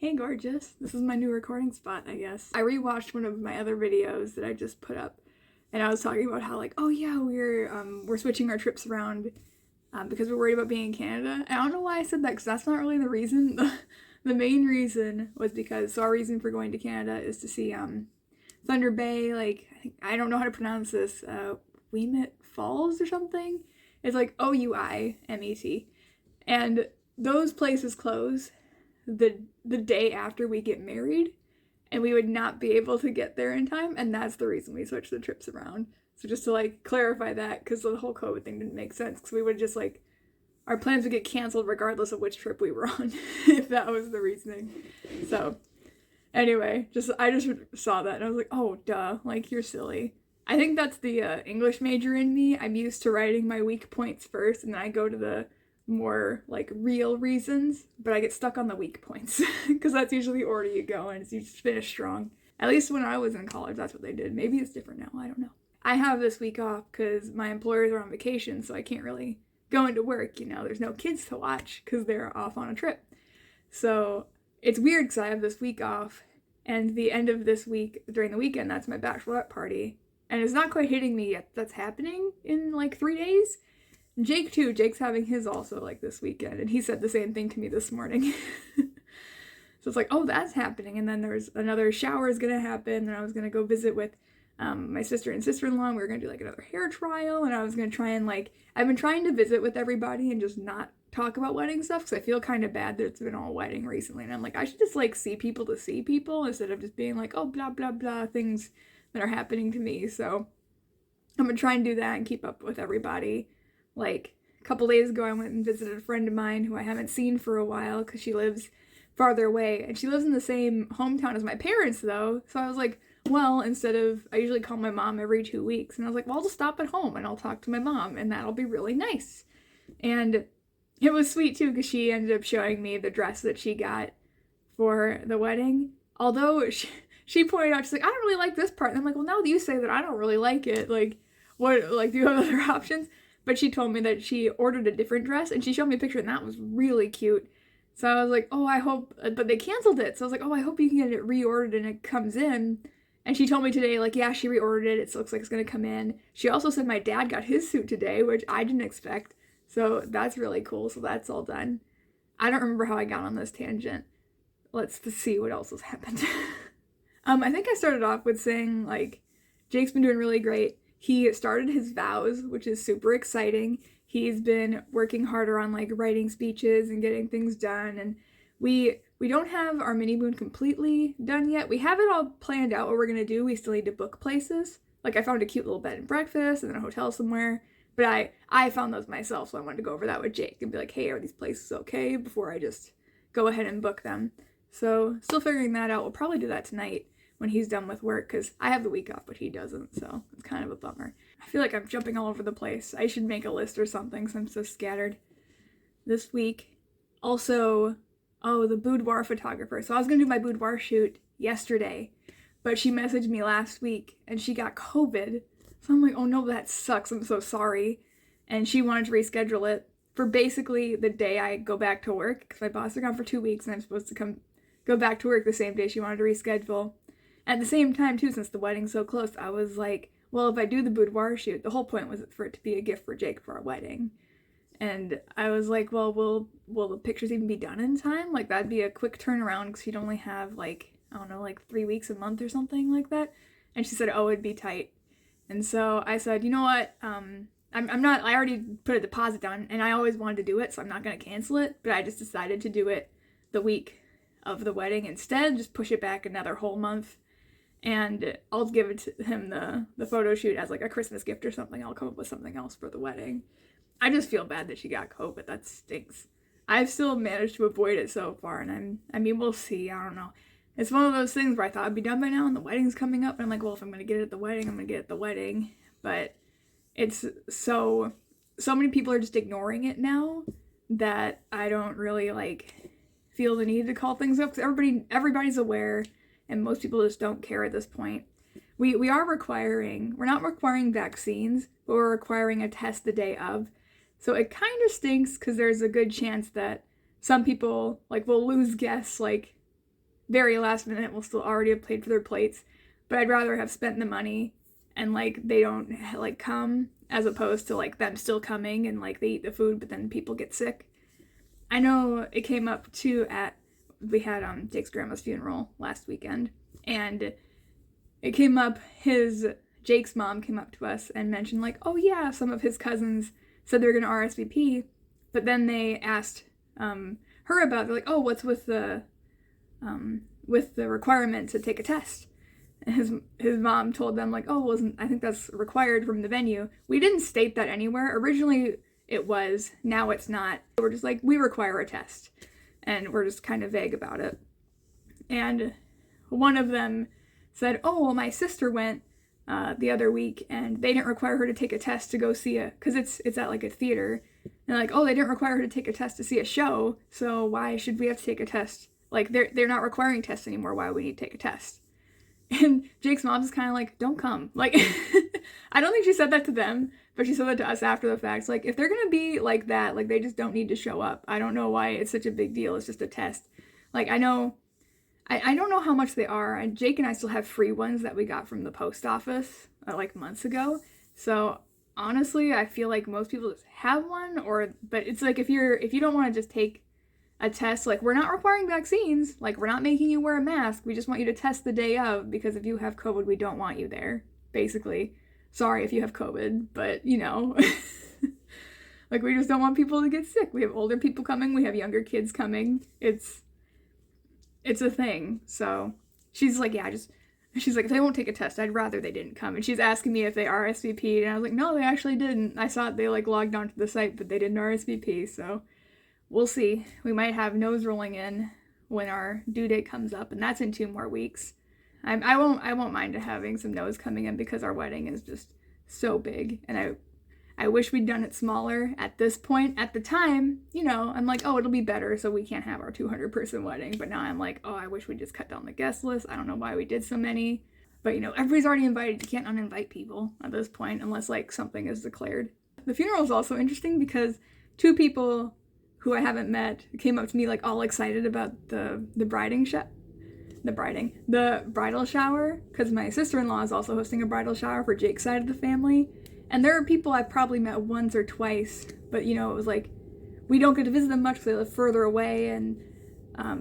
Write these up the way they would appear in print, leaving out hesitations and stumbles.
Hey gorgeous, this is my new recording spot, I guess. I rewatched one of my other videos that I just put up, and I was talking about how, like, oh yeah, we're switching our trips around because we're worried about being in Canada. I don't know why I said that, because that's not really the reason. The main reason was because, our reason for going to Canada is to see Thunder Bay, like, I don't know how to pronounce this, Willamette Falls or something? It's like Ouimet. And those places close the day after we get married, and we would not be able to get there in time, and that's the reason we switched the trips around. So just to, like, clarify that, because the whole COVID thing didn't make sense, because we would just, like, our plans would get canceled regardless of which trip we were on, if that was the reasoning. So, anyway, I just saw that, and I was like, oh, duh, like, you're silly. I think that's the English major in me. I'm used to writing my weak points first, and then I go to the more, like, real reasons, but I get stuck on the weak points, because that's usually the order you go, and you just finish strong. At least when I was in college, that's what they did. Maybe it's different now, I don't know. I have this week off because my employers are on vacation, so I can't really go into work, you know. There's no kids to watch because they're off on a trip. So it's weird because I have this week off, and the end of this week, during the weekend, that's my bachelorette party, and it's not quite hitting me yet. That's happening in, like, 3 days. Jake too. Jake's having his also, like, this weekend, and he said the same thing to me this morning. So it's like, oh, that's happening, and then there's another shower is gonna happen, and I was gonna go visit with my sister and sister-in-law, and we were gonna do, like, another hair trial, and I was gonna try and, like, I've been trying to visit with everybody and just not talk about wedding stuff, because I feel kind of bad that it's been all wedding recently, and I'm like, I should just, like, see people to see people, instead of just being like, oh, blah, blah, blah, things that are happening to me. So I'm gonna try and do that and keep up with everybody. Like, a couple days ago, I went and visited a friend of mine who I haven't seen for a while because she lives farther away. And she lives in the same hometown as my parents, though. So I was like, well, I usually call my mom every 2 weeks. And I was like, well, I'll just stop at home and I'll talk to my mom, and that'll be really nice. And it was sweet, too, because she ended up showing me the dress that she got for the wedding. Although she pointed out, she's like, I don't really like this part. And I'm like, well, now that you say that, I don't really like it. Like, what, like, do you have other options? But she told me that she ordered a different dress, and she showed me a picture, and that was really cute. So I was like, oh, I hope, but they canceled it. So I was like, oh, I hope you can get it reordered and it comes in. And she told me today, like, yeah, she reordered it. It looks like it's going to come in. She also said my dad got his suit today, which I didn't expect. So that's really cool. So that's all done. I don't remember how I got on this tangent. Let's see what else has happened. I think I started off with saying, like, Jake's been doing really great. He started his vows, which is super exciting. He's been working harder on, like, writing speeches and getting things done. And we don't have our mini moon completely done yet. We have it all planned out what we're going to do. We still need to book places. Like, I found a cute little bed and breakfast and then a hotel somewhere. But I found those myself, so I wanted to go over that with Jake and be like, hey, are these places okay? Before I just go ahead and book them. So, still figuring that out. We'll probably do that tonight when he's done with work, because I have the week off, but he doesn't, so it's kind of a bummer. I feel like I'm jumping all over the place. I should make a list or something, because I'm so scattered. This week, also, the boudoir photographer. So I was going to do my boudoir shoot yesterday, but she messaged me last week, and she got COVID. So I'm like, oh no, that sucks, I'm so sorry. And she wanted to reschedule it for basically the day I go back to work, because my boss is gone for 2 weeks, and I'm supposed to go back to work the same day she wanted to reschedule. At the same time, too, since the wedding's so close, I was like, well, if I do the boudoir shoot, the whole point was for it to be a gift for Jake for our wedding. And I was like, well, will the pictures even be done in time? Like, that'd be a quick turnaround, because you'd only have, like, I don't know, like 3 weeks a month or something like that. And she said, oh, it'd be tight. And so I said, you know what, I already put a deposit down, and I always wanted to do it, so I'm not going to cancel it. But I just decided to do it the week of the wedding instead, just push it back another whole month. And I'll give it to him the photo shoot as, like, a Christmas gift or something. I'll come up with something else for the wedding. I just feel bad that she got COVID. That stinks. I've still managed to avoid it so far, and we'll see. I don't know. It's one of those things where I thought I'd be done by now, and the wedding's coming up, and I'm like, well, if I'm going to get it at the wedding, I'm going to get it at the wedding. But it's so many people are just ignoring it now that I don't really, like, feel the need to call things up, because everybody's aware. And most people just don't care at this point. We're not requiring vaccines, but we're requiring a test the day of. So it kind of stinks, because there's a good chance that some people, like, will lose guests, like, very last minute will still already have paid for their plates, but I'd rather have spent the money and like they don't like come, as opposed to like them still coming and like they eat the food but then people get sick. I know it came up too we had Jake's grandma's funeral last weekend, and it came up, Jake's mom came up to us and mentioned like, oh yeah, some of his cousins said they were gonna RSVP, but then they asked her about it. They're like, oh, what's with the requirement to take a test? And his mom told them like, oh, I think that's required from the venue. We didn't state that anywhere. Originally it was, now it's not. We're just like, we require a test, and we're just kind of vague about it. And one of them said, oh, well, my sister went the other week and they didn't require her to take a test to go see because it's at like a theater. And like, oh, they didn't require her to take a test to see a show, so why should we have to take a test? Like, they're not requiring tests anymore, why would we need to take a test? And Jake's mom's kind of like, don't come. Like, I don't think she said that to them, but she said that to us after the fact. Like, if they're gonna be like that, like, they just don't need to show up. I don't know why it's such a big deal. It's just a test. Like, I don't know how much they are, and Jake and I still have free ones that we got from the post office like months ago. So honestly, I feel like most people just have one, but it's like if you don't want to just take a test, like, we're not requiring vaccines, like, we're not making you wear a mask, we just want you to test the day of, because if you have COVID, we don't want you there, basically. Sorry if you have COVID, but, you know, like, we just don't want people to get sick. We have older people coming, we have younger kids coming, it's a thing. So she's like, yeah, she's like, if they won't take a test, I'd rather they didn't come. And she's asking me if they RSVP'd, and I was like, no, they actually didn't. I saw it, they like logged onto the site, but they didn't RSVP, so we'll see. We might have nose rolling in when our due date comes up, and that's in 2 more weeks. I won't mind having some nose coming in because our wedding is just so big, and I wish we'd done it smaller at this point. At the time, you know, I'm like, oh, it'll be better so we can't have our 200-person wedding. But now I'm like, oh, I wish we just cut down the guest list. I don't know why we did so many. But, you know, everybody's already invited. You can't uninvite people at this point unless, like, something is declared. The funeral is also interesting because 2 people who I haven't met came up to me, like, all excited about the bridal shower, because my sister-in-law is also hosting a bridal shower for Jake's side of the family. And there are people I've probably met once or twice, but, you know, it was like, we don't get to visit them much because they live further away, and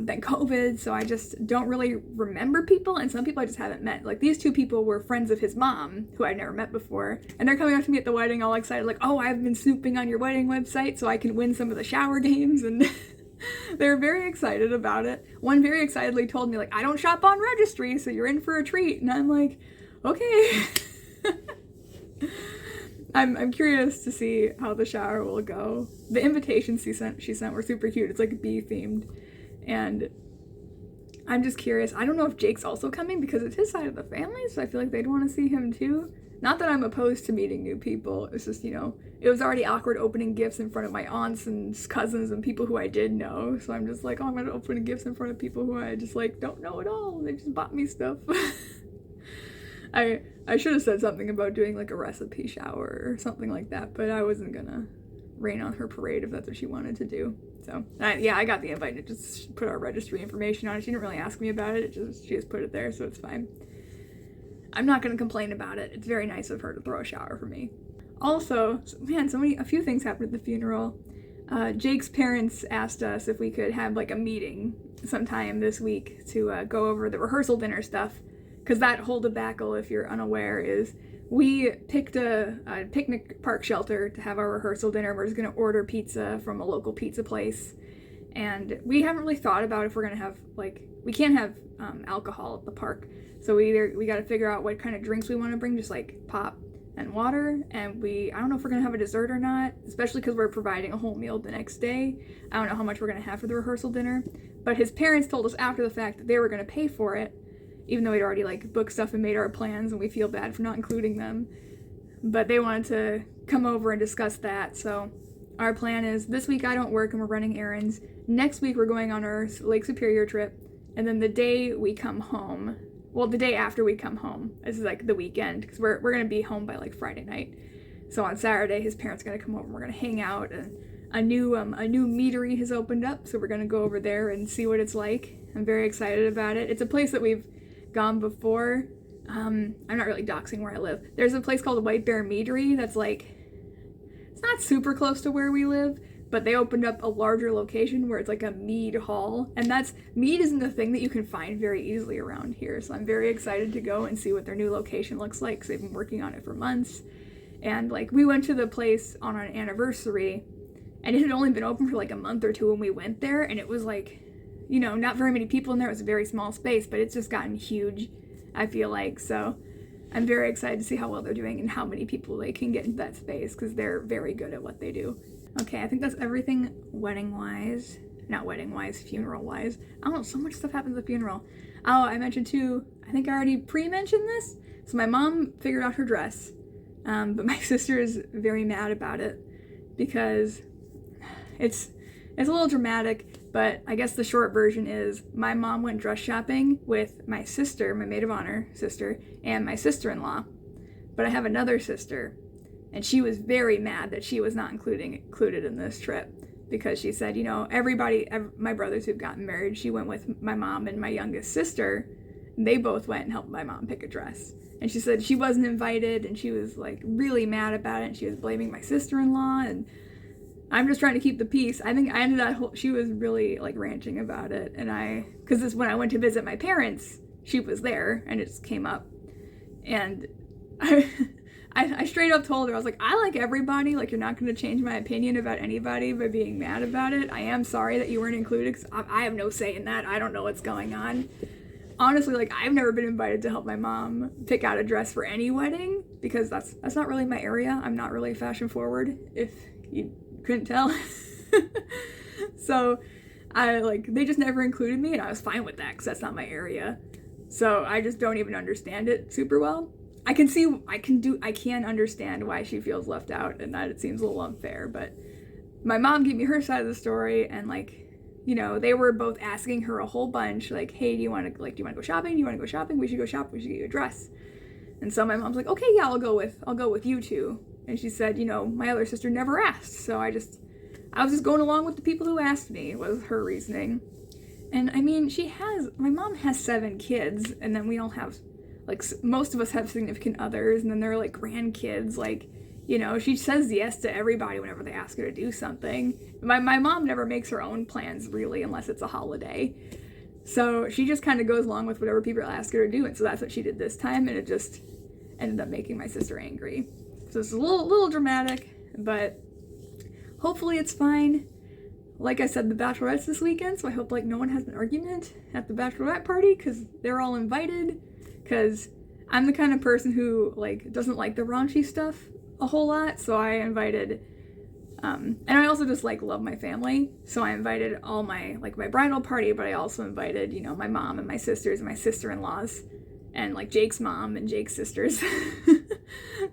than COVID, so I just don't really remember people, and some people I just haven't met. Like, these 2 people were friends of his mom, who I'd never met before, and they're coming up to me at the wedding all excited, like, oh, I've been snooping on your wedding website so I can win some of the shower games, and they're very excited about it. One very excitedly told me, like, I don't shop on registry, so you're in for a treat, and I'm like, okay. I'm curious to see how the shower will go. The invitations she sent were super cute. It's like bee themed. And I'm just curious. I don't know if Jake's also coming because it's his side of the family, so I feel like they'd want to see him too. Not that I'm opposed to meeting new people. It's just, you know, it was already awkward opening gifts in front of my aunts and cousins and people who I did know. So I'm just like, oh, I'm going to open gifts in front of people who I just, like, don't know at all. They just bought me stuff. I should have said something about doing like a recipe shower or something like that, but I wasn't gonna rain on her parade if that's what she wanted to do. So yeah, I got the invite. It just put our registry information on it. She didn't really ask me about it. She just put it there, so it's fine. I'm not gonna complain about it. It's very nice of her to throw a shower for me. Also, man, a few things happened at the funeral. Jake's parents asked us if we could have like a meeting sometime this week to go over the rehearsal dinner stuff. Because that whole debacle, if you're unaware, is we picked a picnic park shelter to have our rehearsal dinner. We're just going to order pizza from a local pizza place. And we haven't really thought about if we're going to have, like, we can't have alcohol at the park. So we got to figure out what kind of drinks we want to bring, just like pop and water. And I don't know if we're going to have a dessert or not, especially because we're providing a whole meal the next day. I don't know how much we're going to have for the rehearsal dinner. But his parents told us after the fact that they were going to pay for it, even though we'd already like booked stuff and made our plans, and we feel bad for not including them. But they wanted to come over and discuss that. So our plan is this week I don't work and we're running errands. Next week we're going on our Lake Superior trip. And then the day we come home, well, the day after we come home, this is like the weekend, because we're going to be home by like Friday night. So on Saturday his parents are going to come over and we're going to hang out. And a new meadery has opened up, so we're going to go over there and see what it's like. I'm very excited about it. It's a place that we've gone before. I'm not really doxing where I live. There's a place called White Bear Meadery that's like, it's not super close to where we live, but they opened up a larger location where it's like a mead hall, and mead isn't a thing that you can find very easily around here, so I'm very excited to go and see what their new location looks like, because they've been working on it for months. And like, we went to the place on an anniversary, and it had only been open for like a month or two when we went there, and it was like, you know, not very many people in there. It was a very small space, but it's just gotten huge, I feel like. So I'm very excited to see how well they're doing and how many people they can get into that space, because they're very good at what they do. Okay, I think that's everything wedding-wise. Not wedding-wise, funeral-wise. I don't know, so much stuff happens at funeral. Oh, I mentioned too, I think I already pre-mentioned this. So my mom figured out her dress, but my sister is very mad about it because it's a little dramatic, but I guess the short version is my mom went dress shopping with my sister, my maid of honor sister, and my sister-in-law. But I have another sister, and she was very mad that she was not included in this trip, because she said, you know, my brothers who've gotten married, she went with my mom and my youngest sister, and they both went and helped my mom pick a dress. And she said she wasn't invited, and she was like really mad about it, and she was blaming my sister-in-law, and I'm just trying to keep the peace. I think I ended up, she was really like ranting about it, and because when I went to visit my parents, she was there, and it just came up, and I straight up told her, I was like, I like everybody, like, you're not going to change my opinion about anybody by being mad about it. I am sorry that you weren't included, because I have no say in that. I don't know what's going on. Honestly, like, I've never been invited to help my mom pick out a dress for any wedding, because that's not really my area. I'm not really fashion forward, if you couldn't tell. So they just never included me, and I was fine with that, because that's not my area. So I just don't even understand it super well. I can understand why she feels left out, and that it seems a little unfair, but my mom gave me her side of the story, and like, you know, they were both asking her a whole bunch, like, hey, do you want to go shopping? Do you want to go shopping? We should go shop. We should get you a dress. And so my mom's like, okay, yeah, I'll go with you two. And she said, you know, my other sister never asked, so I was just going along with the people who asked me, was her reasoning. And I mean, my mom has 7 kids, and then we all have, like, most of us have significant others, and then there are like grandkids, like, you know, she says yes to everybody whenever they ask her to do something. My mom never makes her own plans, really, unless it's a holiday. So she just kind of goes along with whatever people ask her to do, and so that's what she did this time, and it just ended up making my sister angry. So it's a little dramatic, but hopefully it's fine. Like I said, the bachelorette's this weekend, so I hope like no one has an argument at the bachelorette party, because they're all invited, because I'm the kind of person who like doesn't like the raunchy stuff a whole lot, so I invited, and I also just like love my family, so I invited all my bridal party, but I also invited, you know, my mom and my sisters and my sister-in-laws, and like Jake's mom and Jake's sisters.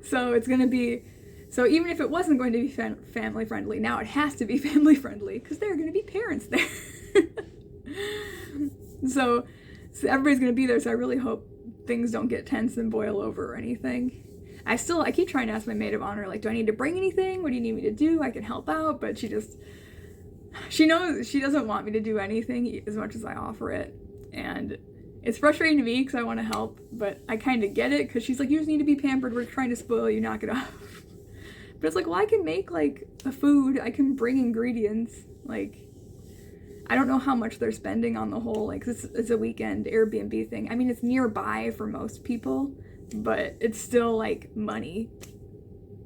So it's gonna be, so even if it wasn't going to be family friendly, now it has to be family friendly, because there are gonna be parents there. so everybody's gonna be there, so I really hope things don't get tense and boil over or anything. I keep trying to ask my maid of honor, like, do I need to bring anything? What do you need me to do? I can help out, but she knows she doesn't want me to do anything as much as I offer it. And it's frustrating to me because I want to help, but I kind of get it, because she's like, you just need to be pampered. We're trying to spoil you, knock it off. But it's like, well, I can make like a food. I can bring ingredients. Like, I don't know how much they're spending on the whole, like, it's a weekend Airbnb thing. I mean, it's nearby for most people, but it's still like money.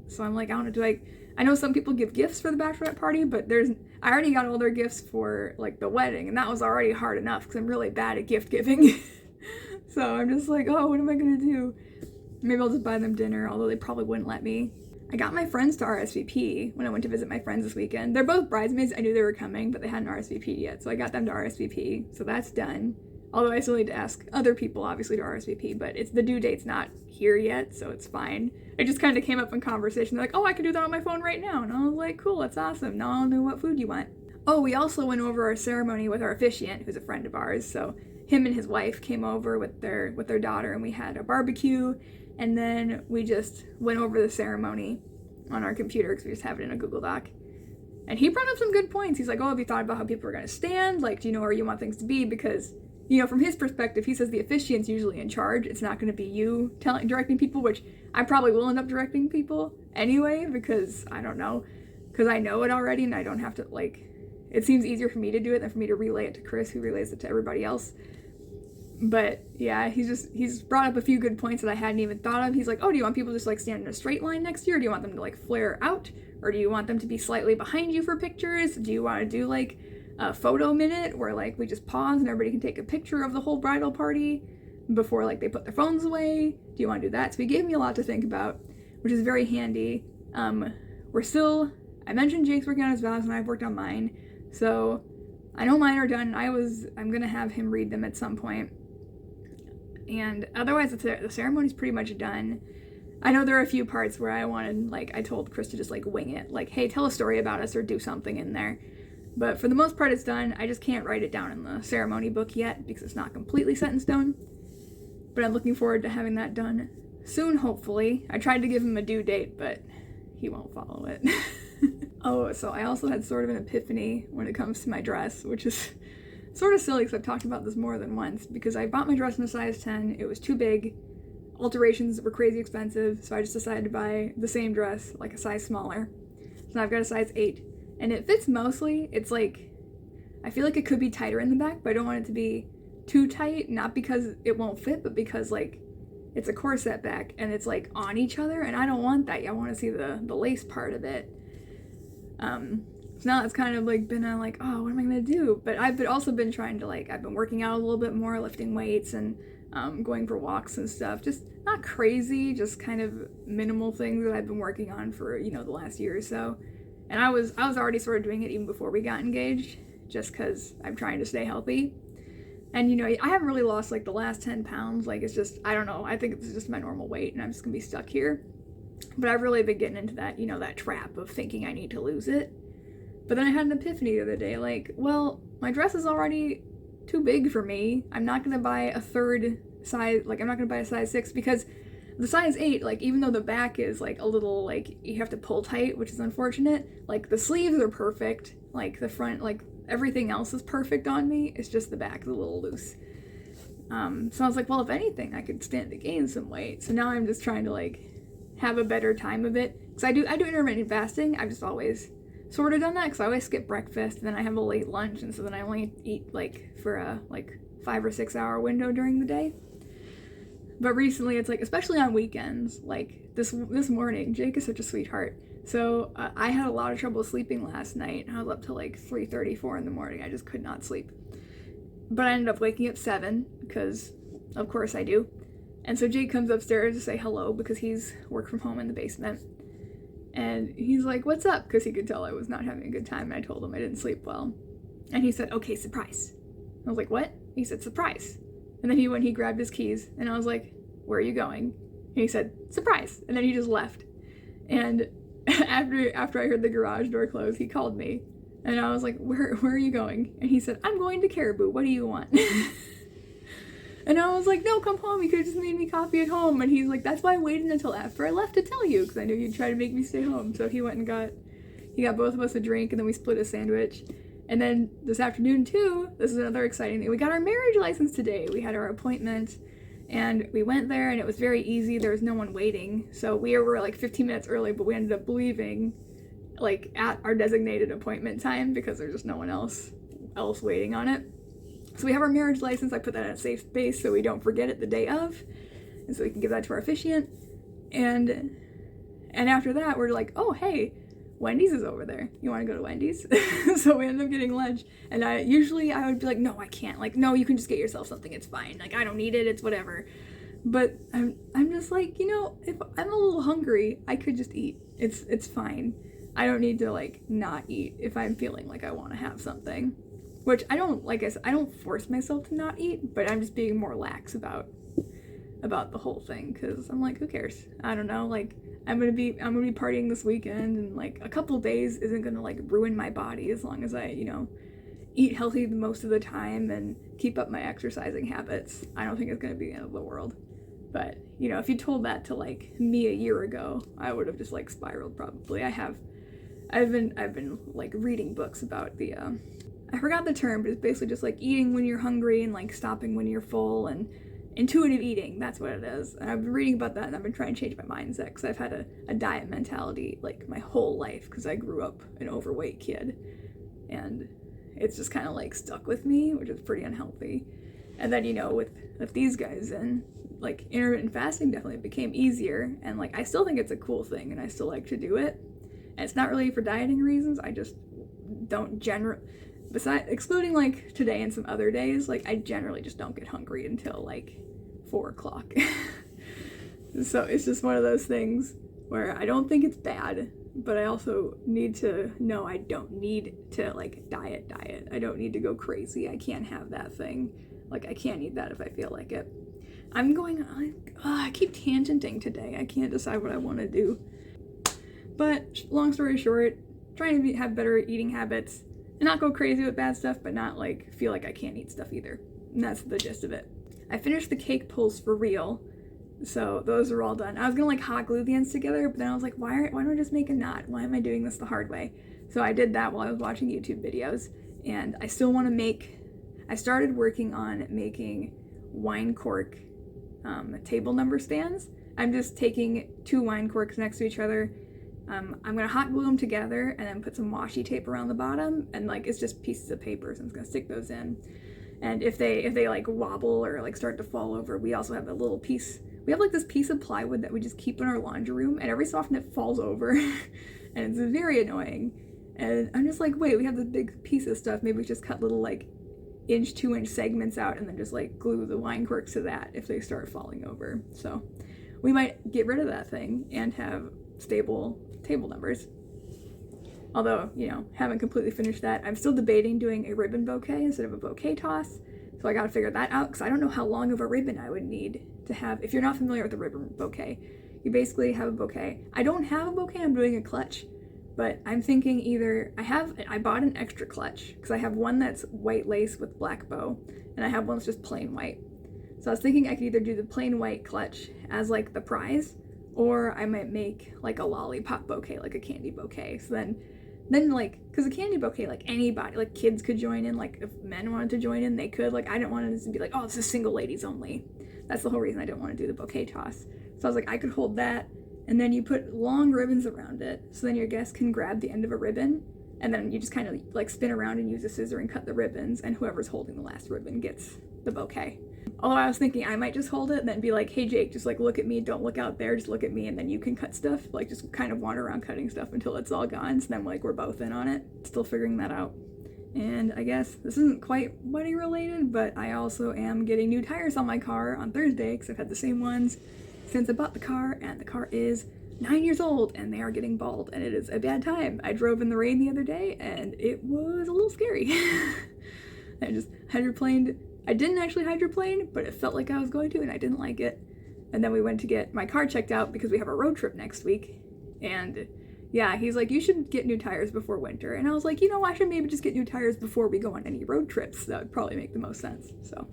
So I'm like, I don't know, I know some people give gifts for the bachelorette party, but I already got all their gifts for like the wedding, and that was already hard enough because I'm really bad at gift giving. So I'm just like, oh, what am I gonna do? Maybe I'll just buy them dinner, although they probably wouldn't let me. I got my friends to RSVP when I went to visit my friends this weekend. They're both bridesmaids. I knew they were coming, but they hadn't RSVP'd yet, so I got them to RSVP, so that's done. Although I still need to ask other people, obviously, to RSVP, but the due date's not here yet, so it's fine. It just kind of came up in conversation. They're like, oh, I can do that on my phone right now. And I was like, cool, that's awesome. Now I'll know what food you want. Oh, we also went over our ceremony with our officiant, who's a friend of ours. So him and his wife came over with their daughter, and we had a barbecue. And then we just went over the ceremony on our computer, because we just have it in a Google Doc. And he brought up some good points. He's like, oh, have you thought about how people are going to stand? Like, do you know where you want things to be? Because you know, from his perspective, he says the officiant's usually in charge. It's not going to be you directing people, which I probably will end up directing people anyway, because I don't know, because I know it already and I don't have to, like, it seems easier for me to do it than for me to relay it to Chris, who relays it to everybody else. But yeah, he's brought up a few good points that I hadn't even thought of. He's like, oh, do you want people to just like stand in a straight line next to you, or do you want them to like flare out, or do you want them to be slightly behind you for pictures? Do you want to do like a photo minute where like we just pause and everybody can take a picture of the whole bridal party before like they put their phones away? Do you want to do that? So he gave me a lot to think about, which is very handy. I mentioned Jake's working on his vows and I've worked on mine, so I know mine are done. I'm gonna have him read them at some point. And otherwise, the ceremony's pretty much done. I know there are a few parts where I told Chris to just like wing it. Like, hey, tell a story about us or do something in there. But for the most part, it's done. I just can't write it down in the ceremony book yet because it's not completely set in stone. But I'm looking forward to having that done soon, hopefully. I tried to give him a due date, but he won't follow it. Oh, so I also had sort of an epiphany when it comes to my dress, which is sort of silly because I've talked about this more than once, because I bought my dress in a size 10. It was too big. Alterations were crazy expensive, so I just decided to buy the same dress, like a size smaller. So now I've got a size 8, and it fits mostly. It's like, I feel like it could be tighter in the back, but I don't want it to be too tight, not because it won't fit, but because like it's a corset back and it's like on each other, and I don't want that. I want to see the lace part of it. So now it's kind of like been like, oh, what am I gonna do? But I've also been trying to like, I've been working out a little bit more, lifting weights and going for walks and stuff. Just not crazy, just kind of minimal things that I've been working on for, you know, the last year or so. And I was already sort of doing it even before we got engaged, just because I'm trying to stay healthy. And, you know, I haven't really lost like the last 10 pounds. Like, it's just, I don't know, I think it's just my normal weight and I'm just gonna be stuck here. But I've really been getting into that, you know, that trap of thinking I need to lose it. But then I had an epiphany the other day, like, well, my dress is already too big for me. I'm not gonna buy a third size, like, I'm not gonna buy a size 6, because the size 8, like, even though the back is, like, a little, like, you have to pull tight, which is unfortunate, like, the sleeves are perfect, like, the front, like, everything else is perfect on me, it's just the back is a little loose. So I was like, well, if anything, I could stand to gain some weight. So now I'm just trying to, like, have a better time of it, because I do intermittent fasting. I've just always sort of done that, because I always skip breakfast, and then I have a late lunch, and so then I only eat, like, for a, like, 5 or 6 hour window during the day. But recently, it's like, especially on weekends, like, this morning, Jake is such a sweetheart, so I had a lot of trouble sleeping last night. I was up till, like, 3:34 in the morning. I just could not sleep. But I ended up waking up 7, because, of course I do. And so Jake comes upstairs to say hello, because he's work from home in the basement. And he's like, what's up? Because he could tell I was not having a good time, and I told him I didn't sleep well. And he said, okay, surprise. I was like, what? He said, surprise. And then he grabbed his keys, and I was like, where are you going? And he said, surprise. And then he just left. And after I heard the garage door close, he called me. And I was like, where are you going? And he said, I'm going to Caribou. What do you want? And I was like, no, come home. You could have just made me coffee at home. And he's like, that's why I waited until after I left to tell you, because I knew you'd try to make me stay home. So he went and got both of us a drink, and then we split a sandwich. And then this afternoon, too, this is another exciting thing. We got our marriage license today. We had our appointment, and we went there, and it was very easy. There was no one waiting. So we were like 15 minutes early, but we ended up leaving like at our designated appointment time because there's just no one else waiting on it. So we have our marriage license. I put that in a safe space so we don't forget it the day of, and so we can give that to our officiant. And after that, we're like, oh, hey, Wendy's is over there. You want to go to Wendy's? So we ended up getting lunch. And I would be like, no, I can't. Like, no, you can just get yourself something. It's fine. Like, I don't need it. It's whatever. But I'm just like, you know, if I'm a little hungry, I could just eat. It's fine. I don't need to, like, not eat if I'm feeling like I want to have something. Which I don't, like I said, I don't force myself to not eat, but I'm just being more lax about the whole thing, because I'm like, who cares? I don't know, like, I'm gonna be partying this weekend, and like a couple days isn't gonna like ruin my body as long as I, you know, eat healthy most of the time and keep up my exercising habits. I don't think it's gonna be the end of the world. But, you know, if you told that to like me a year ago, I would have just like spiraled probably. I've been like reading books about the I forgot the term, but it's basically just like eating when you're hungry and like stopping when you're full, and intuitive eating, that's what it is. And I've been reading about that, and I've been trying to change my mindset because I've had a diet mentality like my whole life because I grew up an overweight kid, and it's just kind of like stuck with me, which is pretty unhealthy. And then, you know, with these guys and like intermittent fasting definitely became easier, and like I still think it's a cool thing and I still like to do it. And it's not really for dieting reasons. I just don't besides excluding like today and some other days, like I generally just don't get hungry until like 4 o'clock. So it's just one of those things where I don't think it's bad, but I also need to know I don't need to like diet. I don't need to go crazy. I can't have that thing. Like I can't eat that if I feel like it. I keep tangenting today. I can't decide what I want to do. But long story short, trying to have better eating habits and not go crazy with bad stuff, but not like feel like I can't eat stuff either. And that's the gist of it. I finished the cake pulls for real, so those are all done. I was gonna like hot glue the ends together, but then I was like, why don't I just make a knot? Why am I doing this the hard way? So I did that while I was watching YouTube videos, and I still want to I started working on making wine cork table number stands. I'm just taking 2 wine corks next to each other. I'm gonna hot glue them together and then put some washi tape around the bottom, and like it's just pieces of paper, so I'm just gonna stick those in. And if they like wobble or like start to fall over, we also have a little piece. We have like this piece of plywood that we just keep in our laundry room, and every so often it falls over, and it's very annoying. And I'm just like, wait, we have this big piece of stuff. Maybe we just cut little like 2-inch segments out and then just like glue the wine corks to that if they start falling over. So we might get rid of that thing and have stable table numbers. Although, you know, haven't completely finished that. I'm still debating doing a ribbon bouquet instead of a bouquet toss. So I gotta figure that out because I don't know how long of a ribbon I would need to have. If you're not familiar with a ribbon bouquet, you basically have a bouquet. I don't have a bouquet, I'm doing a clutch. But I'm thinking either, I bought an extra clutch because I have one that's white lace with black bow, and I have one that's just plain white. So I was thinking I could either do the plain white clutch as like the prize, or I might make like a lollipop bouquet, like a candy bouquet. So then like, because a candy bouquet, like anybody, like kids could join in, like if men wanted to join in, they could. Like I didn't want it to be like, oh, this is single ladies only. That's the whole reason I didn't want to do the bouquet toss. So I was like, I could hold that, and then you put long ribbons around it, so then your guests can grab the end of a ribbon, and then you just kind of like spin around and use a scissor and cut the ribbons, and whoever's holding the last ribbon gets the bouquet. Although I was thinking I might just hold it and then be like, hey Jake, just like look at me, don't look out there, just look at me, and then you can cut stuff. Like just kind of wander around cutting stuff until it's all gone, so then like we're both in on it. Still figuring that out. And I guess this isn't quite wedding related, but I also am getting new tires on my car on Thursday because I've had the same ones since I bought the car, and the car is 9 years old and they are getting bald, and it is a bad time. I drove in the rain the other day and it was a little scary. I just hydroplaned. I didn't actually hydroplane, but it felt like I was going to, and I didn't like it. And then we went to get my car checked out because we have a road trip next week. And yeah, he's like, you should get new tires before winter. And I was like, you know, I should maybe just get new tires before we go on any road trips. That would probably make the most sense. So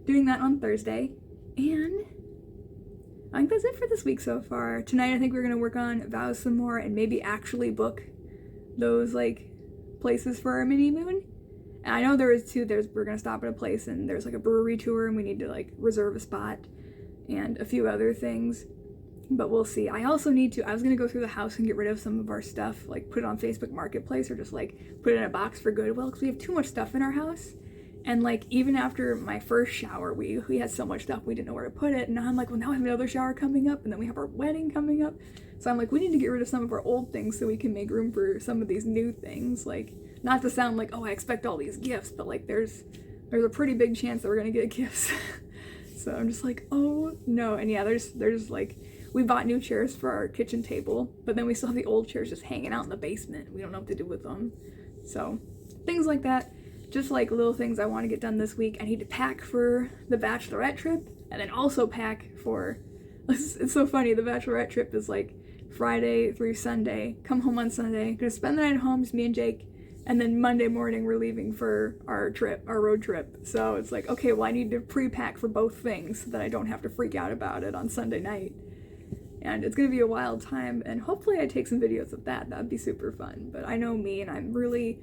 doing that on Thursday. And I think that's it for this week so far. Tonight I think we're gonna work on vows some more and maybe actually book those like places for our mini moon. And I know we're gonna stop at a place and there's like a brewery tour and we need to like reserve a spot and a few other things, but we'll see. I was gonna go through the house and get rid of some of our stuff, like put it on Facebook Marketplace or just like put it in a box for Goodwill, because we have too much stuff in our house. And like even after my first shower, we had so much stuff we didn't know where to put it. And now I'm like, well, now I have another shower coming up, and then we have our wedding coming up. So I'm like, we need to get rid of some of our old things so we can make room for some of these new things. Like, not to sound like, oh, I expect all these gifts, but like there's a pretty big chance that we're gonna get gifts. So I'm just like, oh no. And yeah, there's like, we bought new chairs for our kitchen table, but then we still have the old chairs just hanging out in the basement. We don't know what to do with them. So things like that. Just like little things I want to get done this week. I need to pack for the bachelorette trip, and then also pack for, it's so funny, the bachelorette trip is like Friday through Sunday, come home on Sunday, gonna spend the night at home, just me and Jake, and then Monday morning we're leaving for our road trip. So it's like, okay, well I need to pre-pack for both things so that I don't have to freak out about it on Sunday night. And it's gonna be a wild time, and hopefully I take some videos of that. That'd be super fun. But I know me, and I'm really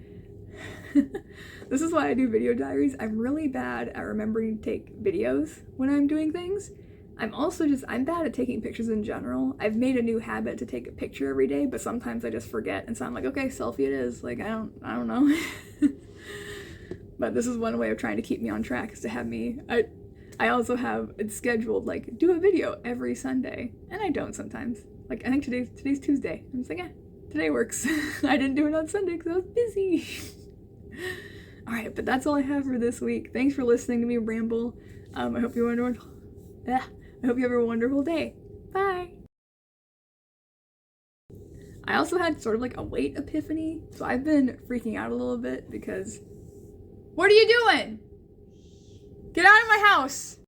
This is why I do video diaries. I'm really bad at remembering to take videos when I'm doing things. I'm bad at taking pictures in general. I've made a new habit to take a picture every day, but sometimes I just forget, and so I'm like, okay, selfie it is. Like, I don't know. But this is one way of trying to keep me on track, is to have me, I also have it scheduled, like, do a video every Sunday, and I don't sometimes. Like, I think today's Tuesday. I'm just like, today works. I didn't do it on Sunday because I was busy. Alright, but that's all I have for this week. Thanks for listening to me ramble. I hope you have a wonderful day. Bye! I also had sort of like a late epiphany, so I've been freaking out a little bit because... What are you doing? Get out of my house!